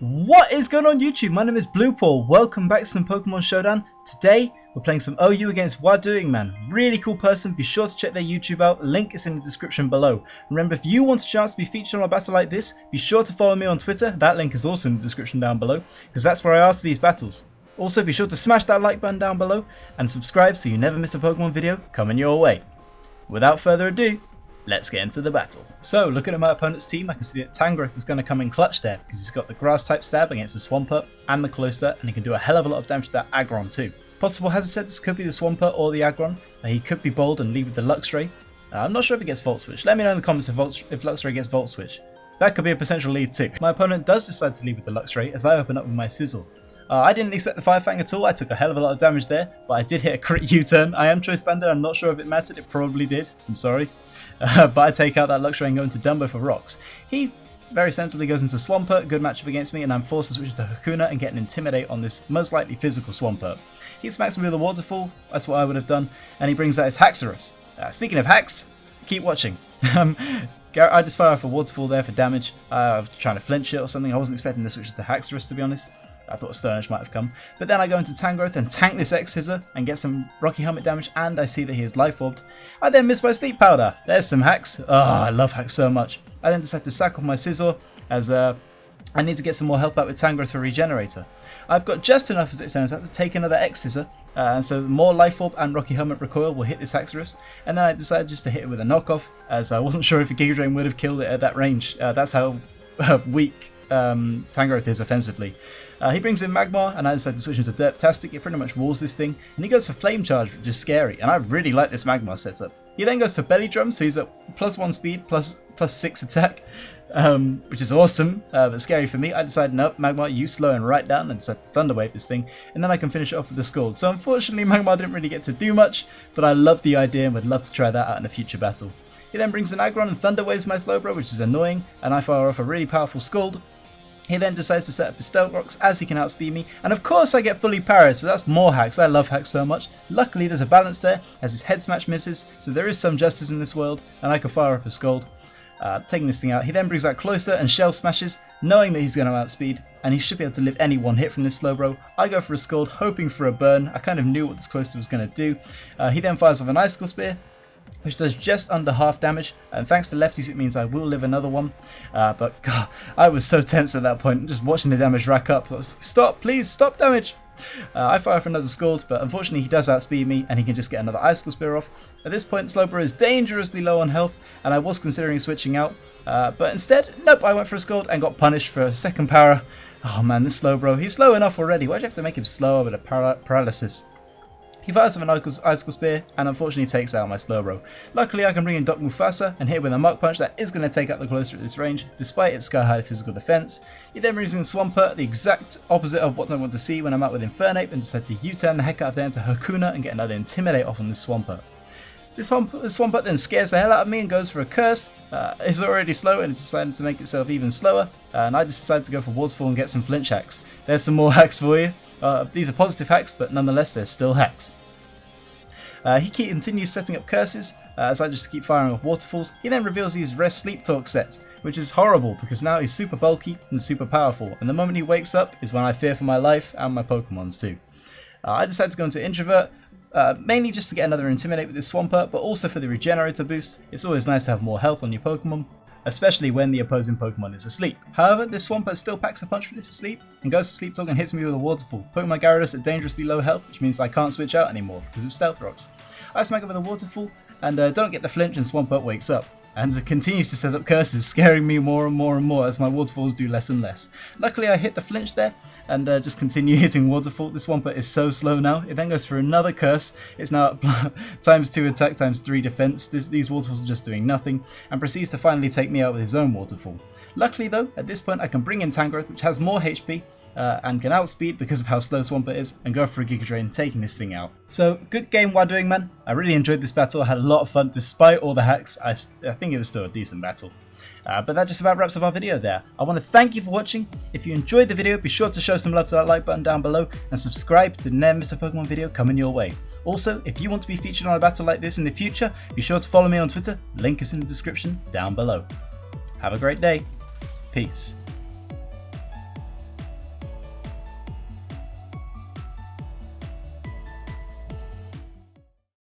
What is going on YouTube? My name is BluePaw. Welcome back to some Pokémon Showdown. Today we're playing some OU against Wadoingman. Really cool person. Be sure to check their YouTube out. Link is in the description below. Remember, if you want a chance to be featured on a battle like this, be sure to follow me on Twitter. That link is also in the description down below, because that's where I ask these battles. Also, be sure to smash that like button down below and subscribe so you never miss a Pokemon video coming your way. Without further ado, let's get into the battle. So, looking at my opponent's team, I can see that Tangrowth is going to come in clutch there because he's got the grass type stab against the Swampert and the Cloyster, and he can do a hell of a lot of damage to that Aggron too. Possible hazard said this could be the Swampert or the Aggron. He could be bold and lead with the Luxray. I'm not sure if he gets Volt Switch. Let me know in the comments if Luxray gets Volt Switch. That could be a potential lead too. My opponent does decide to lead with the Luxray as I open up with my Sizzle. I didn't expect the Fire Fang at all. I took a hell of a lot of damage there, but I did hit a crit U-turn. I am Choice Banded. I'm not sure if it mattered. It probably did. I'm sorry. But I take out that Luxray and go into Dumbo for rocks. He very sensibly goes into Swampert, good matchup against me, and I'm forced to switch to Hakuna and get an Intimidate on this most likely physical Swampert. He smacks me with a Waterfall, that's what I would have done, and he brings out his Haxorus. Speaking of hacks, keep watching. I just fire off a Waterfall there for damage. I was trying to flinch it or something. I wasn't expecting to switch to Haxorus, to be honest. I thought Stone Edge might have come. But then I go into Tangrowth and tank this X-Scissor and get some Rocky Helmet damage, and I see that he is Life Orbed. I then miss my Sleep Powder. There's some hacks. Oh, I love hacks so much. I then decide to sack off my Scizor as I need to get some more help out with Tangrowth for Regenerator. I've got just enough, as it turns out, to take another X-Scissor, and so more Life Orb and Rocky Helmet Recoil will hit this Haxorus, and then I decided just to hit it with a knockoff, as I wasn't sure if a Giga Drain would have killed it at that range. That's how weak Tangrowth is offensively. He brings in Magmar, and I decided to switch him to Derptastic. It pretty much walls this thing, and he goes for Flame Charge, which is scary, and I really like this Magmar setup. He then goes for Belly Drum, so he's at +1 speed, plus 6 attack, which is awesome, but scary for me. I decided, nope, Magmar, you slow and right down, and decided to Thunder Wave this thing, and then I can finish it off with the Scald. So unfortunately, Magmar didn't really get to do much, but I love the idea and would love to try that out in a future battle. He then brings in Aggron and Thunder Waves my Slowbro, which is annoying, and I fire off a really powerful Scald. He then decides to set up his Stealth Rocks as he can outspeed me, and of course I get fully parried, so that's more hacks. I love hacks so much. Luckily there's a balance there, as his head smash misses, so there is some justice in this world, and I can fire off a Scald. Taking this thing out, he then brings out Cloyster and Shell Smashes, knowing that he's going to outspeed, and he should be able to live any one hit from this Slowbro. I go for a Scald, hoping for a burn. I kind of knew what this Cloyster was going to do. He then fires off an Icicle Spear, which does just under half damage, and thanks to lefties it means I will live another one, but God, I was so tense at that point, just watching the damage rack up. I was like, stop, please, stop damage! I fire for another Scald, but unfortunately he does outspeed me, and he can just get another Icicle Spear off. At this point Slowbro is dangerously low on health, and I was considering switching out, but instead, nope, I went for a Scald and got punished for a second power. Oh man, this Slowbro, he's slow enough already, why'd you have to make him slower with a paralysis? He fires with an Icicle Spear and unfortunately takes out my Slowbro. Luckily I can bring in Doc Mufasa and hit with a Mach Punch that is going to take out the Cloyster at this range, despite its sky high physical defense. He then brings in Swampert, the exact opposite of what I want to see when I'm out with Infernape, and decide to U-turn the heck out of there into Hakuna and get another Intimidate off on this Swampert. This Swampert then scares the hell out of me and goes for a Curse. It's already slow and it's decided to make itself even slower, and I just decided to go for Waterfall and get some flinch hacks. There's some more hacks for you. These are positive hacks, but nonetheless they're still hacks. He continues setting up curses as I just keep firing off waterfalls. He then reveals his Rest Sleep Talk set, which is horrible because now he's super bulky and super powerful, and the moment he wakes up is when I fear for my life and my Pokemons too. I decided to go into Introvert, mainly just to get another Intimidate with this Swampert, but also for the Regenerator boost. It's always nice to have more health on your Pokemon, especially when the opposing Pokemon is asleep. However, this Swampert still packs a punch when it's asleep and goes to Sleep Talk and hits me with a Waterfall, putting my Gyarados at dangerously low health, which means I can't switch out anymore because of Stealth Rocks. I smack it with a Waterfall and don't get the flinch, and Swampert wakes up and continues to set up curses, scaring me more and more and more as my Waterfalls do less and less. Luckily I hit the flinch there and just continue hitting Waterfall. This Swampert is so slow now. It then goes for another curse. It's now ×2 attack, ×3 defense. These Waterfalls are just doing nothing, and proceeds to finally take me out with his own Waterfall. Luckily though, at this point I can bring in Tangrowth, which has more HP, and can outspeed because of how slow Swampert is, and go for a Giga Drain, taking this thing out. So, good game Wadoingman. I really enjoyed this battle. I had a lot of fun despite all the hacks. I think it was still a decent battle. But that just about wraps up our video there. I want to thank you for watching. If you enjoyed the video, be sure to show some love to that like button down below, and subscribe to never miss a Pokemon video coming your way. Also, if you want to be featured on a battle like this in the future, be sure to follow me on Twitter. Link is in the description down below. Have a great day. Peace.